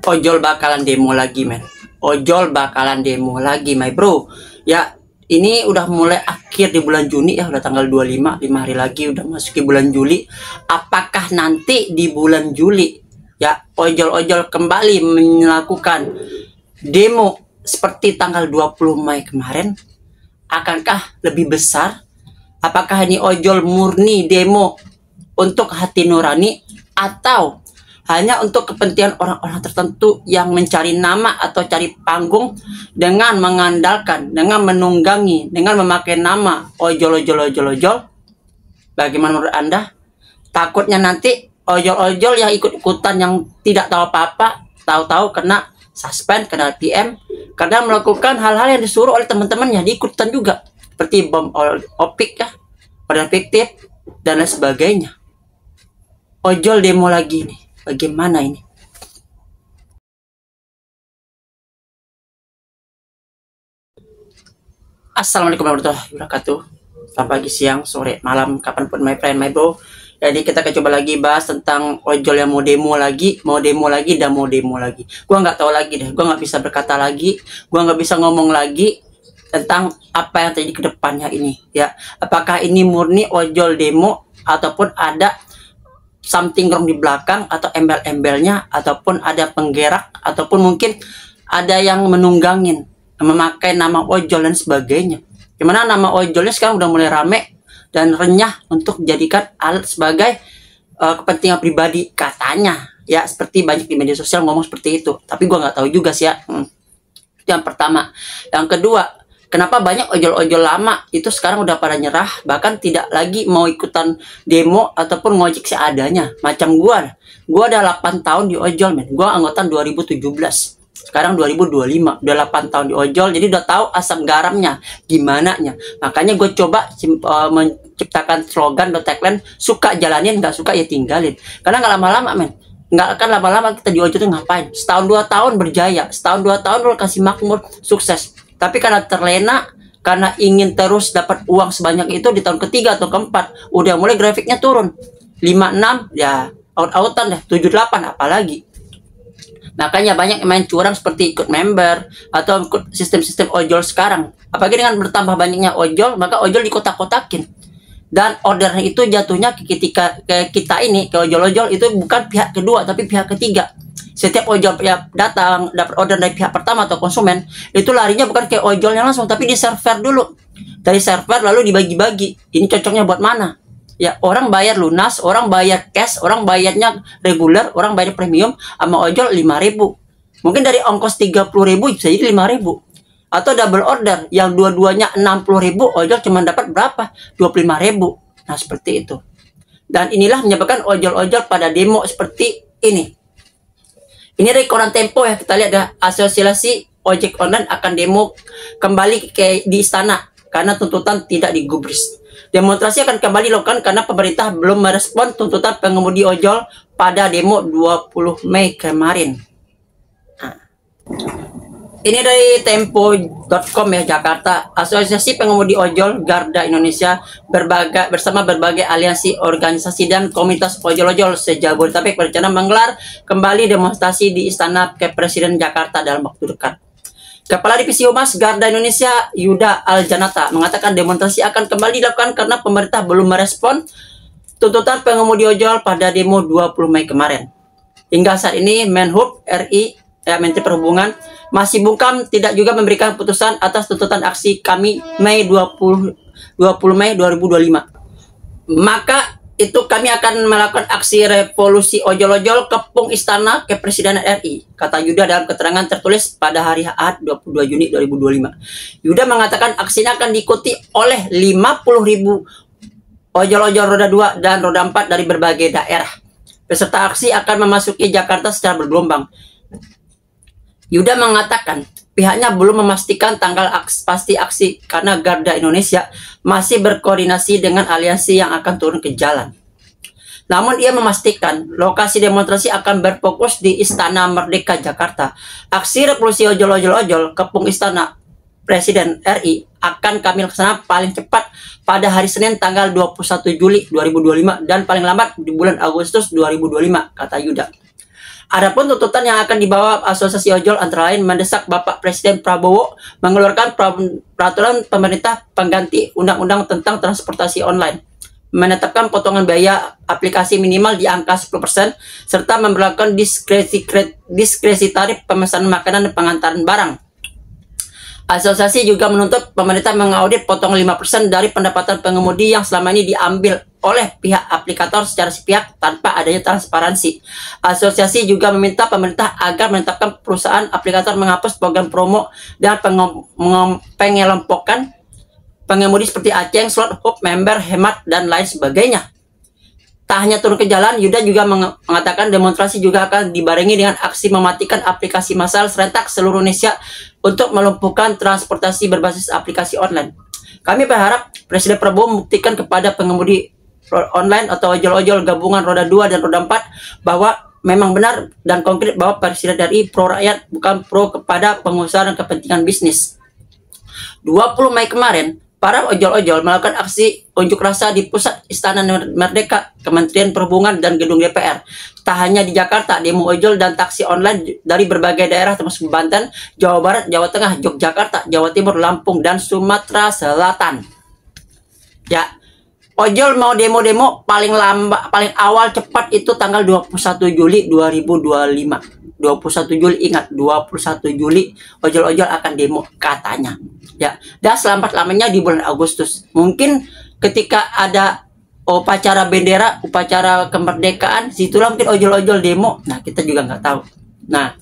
ojol bakalan demo lagi, men. Ojol bakalan demo lagi, my bro. Ya, ini udah mulai akhir di bulan Juni ya, udah tanggal 25, 5 hari lagi udah masuk ke bulan Juli. Apakah nanti di bulan Juli ya ojol-ojol kembali melakukan demo seperti tanggal 20 Mei kemarin? Akankah lebih besar? Apakah ini ojol murni demo untuk hati nurani atau hanya untuk kepentingan orang-orang tertentu yang mencari nama atau cari panggung dengan mengandalkan, dengan menunggangi, dengan memakai nama ojol? Bagaimana menurut Anda? Takutnya nanti ojol-ojol yang ikut-ikutan yang tidak tahu apa-apa, tahu-tahu kena suspend, kena PM karena melakukan hal-hal yang disuruh oleh teman-temannya, diikutan juga, seperti bom opik ya, order fiktif dan lain sebagainya. Ojol demo lagi nih. Bagaimana ini? Assalamualaikum warahmatullahi wabarakatuh. Selamat pagi, siang, sore, malam, kapanpun my friend, my bro. Jadi kita akan coba lagi bahas tentang ojol yang mau demo lagi, dan mau demo lagi. Gua nggak tahu lagi deh, gua nggak bisa berkata lagi, gua nggak bisa ngomong lagi tentang apa yang terjadi ke depannya ini. Ya, apakah ini murni ojol demo ataupun ada something wrong di belakang atau embel-embelnya, ataupun ada penggerak, ataupun mungkin ada yang menunggangin memakai nama ojol dan sebagainya. Gimana nama ojolnya sekarang udah mulai rame dan renyah untuk dijadikan alat sebagai kepentingan pribadi katanya ya, seperti banyak di media sosial ngomong seperti itu, tapi gua nggak tahu juga sih ya. Yang pertama. Yang kedua, kenapa banyak ojol-ojol lama itu sekarang udah pada nyerah, bahkan tidak lagi mau ikutan demo ataupun ngojek seadanya. Macam gua udah 8 tahun di ojol, men. Gua anggota 2017. Sekarang 2025, udah 8 tahun di ojol, jadi udah tahu asam garamnya gimana nya. Makanya gue coba menciptakan slogan atau tagline, suka jalanin, nggak suka ya tinggalin. Karena nggak lama-lama, men. Nggak akan lama-lama kita di ojol tuh ngapain? Setahun 2 tahun berjaya, setahun 2 tahun lo kasih makmur, sukses. Tapi karena terlena, karena ingin terus dapat uang sebanyak itu di tahun ketiga atau keempat, udah mulai grafiknya turun. 56 ya out-outan deh, 78 apalagi. Makanya banyak yang main curang seperti ikut member atau ikut sistem-sistem ojol sekarang. Apalagi dengan bertambah banyaknya ojol, maka ojol dikotak-kotakin. Dan ordernya itu jatuhnya ketika kita ini, ke ojol-ojol itu bukan pihak kedua tapi pihak ketiga. Setiap ojol yang datang dapat order dari pihak pertama atau konsumen, itu larinya bukan ke ojolnya langsung, tapi di server dulu. Dari server lalu dibagi-bagi. Ini cocoknya buat mana? Ya, orang bayar lunas, orang bayar cash, orang bayarnya reguler, orang bayar premium, sama ojol 5.000. Mungkin dari ongkos 30.000 bisa jadi 5.000. Atau double order yang dua-duanya 60.000, ojol cuma dapat berapa? 25.000. Nah, seperti itu. Dan inilah menyebabkan ojol-ojol pada demo seperti ini. Ini dari koran Tempo ya, kita lihat ya, asosiasi ojek online akan demo kembali di istana karena tuntutan tidak digubris. Demonstrasi akan kembali dilakukan karena pemerintah belum merespon tuntutan pengemudi ojol pada demo 20 Mei kemarin. Nah, ini dari tempo.com ya, Jakarta. Asosiasi Pengemudi Ojol Garda Indonesia bersama berbagai aliansi organisasi dan komunitas ojol-ojol se-Jabodetabek berencana menggelar kembali demonstrasi di Istana Kepresiden Jakarta dalam waktu dekat. Kepala Divisi Humas Garda Indonesia Yuda Aljanata mengatakan demonstrasi akan kembali dilakukan karena pemerintah belum merespon tuntutan pengemudi ojol pada demo 20 Mei kemarin. Hingga saat ini Menhub RI, Menteri Perhubungan, masih bungkam tidak juga memberikan putusan atas tuntutan aksi kami 20 Mei 2025. Maka itu kami akan melakukan aksi revolusi ojol-ojol kepung Istana Kepresidenan RI, kata Yuda dalam keterangan tertulis pada hari Ahad 22 Juni 2025. Yuda mengatakan aksinya akan diikuti oleh 50.000 ojol-ojol roda 2 dan roda 4 dari berbagai daerah. Peserta aksi akan memasuki Jakarta secara bergelombang. Yuda mengatakan pihaknya belum memastikan tanggal pasti aksi karena Garda Indonesia masih berkoordinasi dengan aliansi yang akan turun ke jalan. Namun ia memastikan lokasi demonstrasi akan berfokus di Istana Merdeka Jakarta. Aksi revolusi ojol-ojol kepung Istana Presiden RI akan kami laksanakan paling cepat pada hari Senin tanggal 21 Juli 2025 dan paling lambat di bulan Agustus 2025, kata Yuda. Adapun tuntutan yang akan dibawa Asosiasi Ojol antara lain mendesak Bapak Presiden Prabowo mengeluarkan peraturan pemerintah pengganti Undang-Undang tentang transportasi online, menetapkan potongan biaya aplikasi minimal di angka 10%, serta memperlakukan diskresi tarif pemesanan makanan dan pengantaran barang. Asosiasi juga menuntut pemerintah mengaudit potongan 5% dari pendapatan pengemudi yang selama ini diambil oleh pihak aplikator secara sepihak tanpa adanya transparansi. Asosiasi juga meminta pemerintah agar menetapkan perusahaan aplikator menghapus program promo dan pengelompokan pengemudi seperti Aceng, Slot, Hub, Member, Hemat, dan lain sebagainya. Tak hanya turun ke jalan, Yuda juga mengatakan demonstrasi juga akan dibarengi dengan aksi mematikan aplikasi massal serentak seluruh Indonesia untuk melumpuhkan transportasi berbasis aplikasi online. Kami berharap Presiden Prabowo membuktikan kepada pengemudi online atau ojol-ojol gabungan roda 2 dan roda 4 bahwa memang benar dan konkret bahwa Presiden dari pro rakyat bukan pro kepada pengusaha dan kepentingan bisnis. 20 Mei kemarin, para ojol-ojol melakukan aksi unjuk rasa di pusat Istana Merdeka, Kementerian Perhubungan, dan gedung DPR. Tak hanya di Jakarta, demo ojol dan taksi online dari berbagai daerah termasuk Banten, Jawa Barat, Jawa Tengah, Yogyakarta, Jawa Timur, Lampung, dan Sumatera Selatan. Ya, ojol mau demo-demo paling awal cepat itu tanggal 21 Juli 2025. 21 Juli, ingat, 21 Juli ojol-ojol akan demo katanya. Ya, dan selambat-lamanya di bulan Agustus. Mungkin ketika ada upacara bendera, upacara kemerdekaan, situlah mungkin ojol-ojol demo. Nah, kita juga nggak tahu. Nah,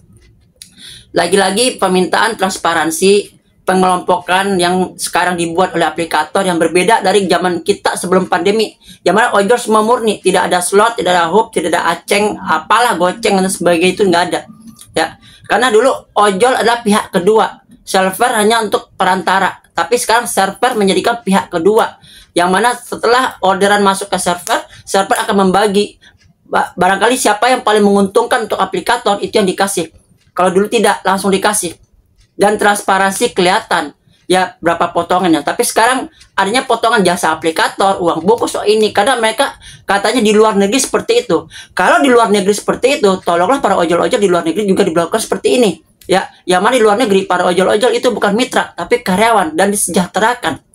lagi-lagi permintaan transparansi pengelompokan yang sekarang dibuat oleh aplikator yang berbeda dari zaman kita sebelum pandemi. Zaman ojol semua murni, tidak ada Slot, tidak ada Hub, tidak ada Aceng, apalah Goceng dan sebagainya, itu nggak ada. Ya, karena dulu ojol adalah pihak kedua, server hanya untuk perantara. Tapi sekarang server menjadikan pihak kedua, yang mana setelah orderan masuk ke server akan membagi. Barangkali siapa yang paling menguntungkan untuk aplikator itu yang dikasih. Kalau dulu tidak langsung dikasih. Dan transparansi kelihatan ya berapa potongannya. Tapi sekarang adanya potongan jasa aplikator, uang bungkus ini, karena mereka katanya di luar negeri seperti itu. Kalau di luar negeri seperti itu, tolonglah para ojol-ojol di luar negeri juga diberlakukan seperti ini. Ya, yang mana di luar negeri para ojol-ojol itu bukan mitra tapi karyawan dan disejahterakan.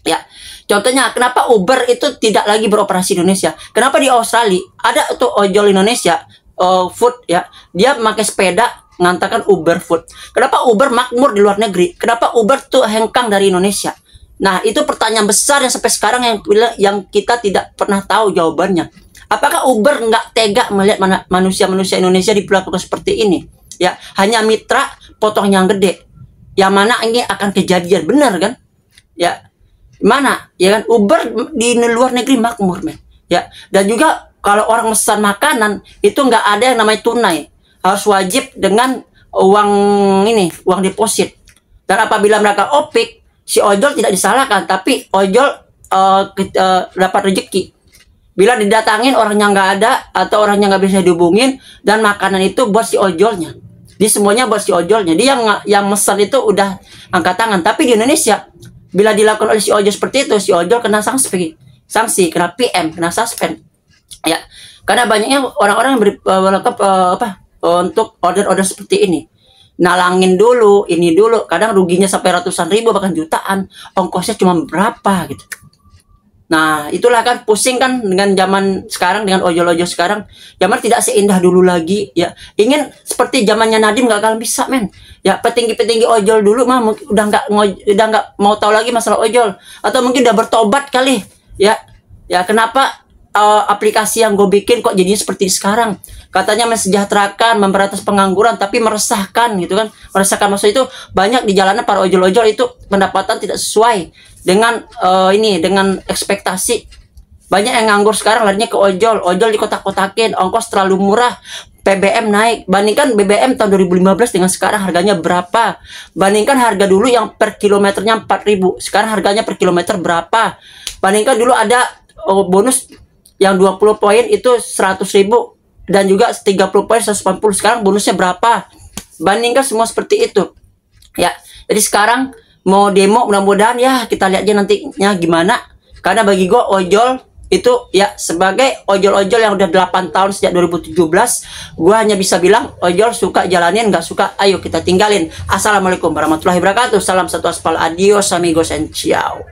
Ya, contohnya kenapa Uber itu tidak lagi beroperasi di Indonesia? Kenapa di Australia ada tuh ojol Indonesia food ya, dia memakai sepeda mengatakan Uber Food. Kenapa Uber makmur di luar negeri? Kenapa Uber tuh hengkang dari Indonesia? Nah, itu pertanyaan besar yang sampai sekarang yang kita tidak pernah tahu jawabannya. Apakah Uber nggak tega melihat manusia-manusia Indonesia diperlakukan seperti ini? Ya, hanya mitra potong yang gede. Yang mana ini akan kejadian, benar kan? Ya, mana? Ya kan, Uber di luar negeri makmur, men. Ya, dan juga kalau orang pesan makanan itu nggak ada yang namanya tunai. Harus wajib dengan uang deposit. Dan apabila mereka opik, si ojol tidak disalahkan, tapi ojol dapat rezeki. Bila didatangin orangnya nggak ada atau orangnya nggak bisa dihubungin, dan makanan itu buat si ojolnya. Di semuanya buat si ojolnya. Dia yang mesen itu udah angkat tangan. Tapi di Indonesia, bila dilakukan oleh si ojol seperti itu, si ojol kena sanksi, kena PM, kena suspend. Ya, karena banyaknya orang-orang yang untuk order-order seperti ini. Nalangin dulu, ini dulu. Kadang ruginya sampai ratusan ribu, bahkan jutaan. Ongkosnya cuma berapa gitu. Nah, itulah kan pusing kan dengan zaman sekarang, dengan ojol-ojol sekarang. Zaman tidak seindah dulu lagi. Ya, ingin seperti zamannya Nadiem gak akan bisa, men. Ya, petinggi-petinggi ojol dulu mah udah nggak mau tahu lagi masalah ojol. Atau mungkin udah bertobat kali. Ya, kenapa aplikasi yang gue bikin kok jadinya seperti sekarang? Katanya mensejahterakan, memberantas pengangguran, tapi meresahkan gitu kan. Meresahkan maksud itu banyak di jalanan para ojol-ojol itu pendapatan tidak sesuai dengan dengan ekspektasi. Banyak yang nganggur sekarang larinya ke ojol di kotak-kotakin, ongkos terlalu murah, BBM naik. Bandingkan BBM tahun 2015 dengan sekarang harganya berapa? Bandingkan harga dulu yang per kilometernya 4.000, sekarang harganya per kilometer berapa? Bandingkan dulu ada bonus yang 20 poin itu 100.000 dan juga 30 poin 180, sekarang bonusnya berapa? Bandingkan semua seperti itu. Ya, jadi sekarang mau demo mudah-mudahan ya kita lihat aja nantinya gimana. Karena bagi gue ojol Itu ya sebagai ojol-ojol yang udah 8 tahun sejak 2017, gua hanya bisa bilang ojol suka jalanin, nggak suka ayo kita tinggalin. Assalamualaikum warahmatullahi wabarakatuh. Salam satu aspal, adios amigos and ciao.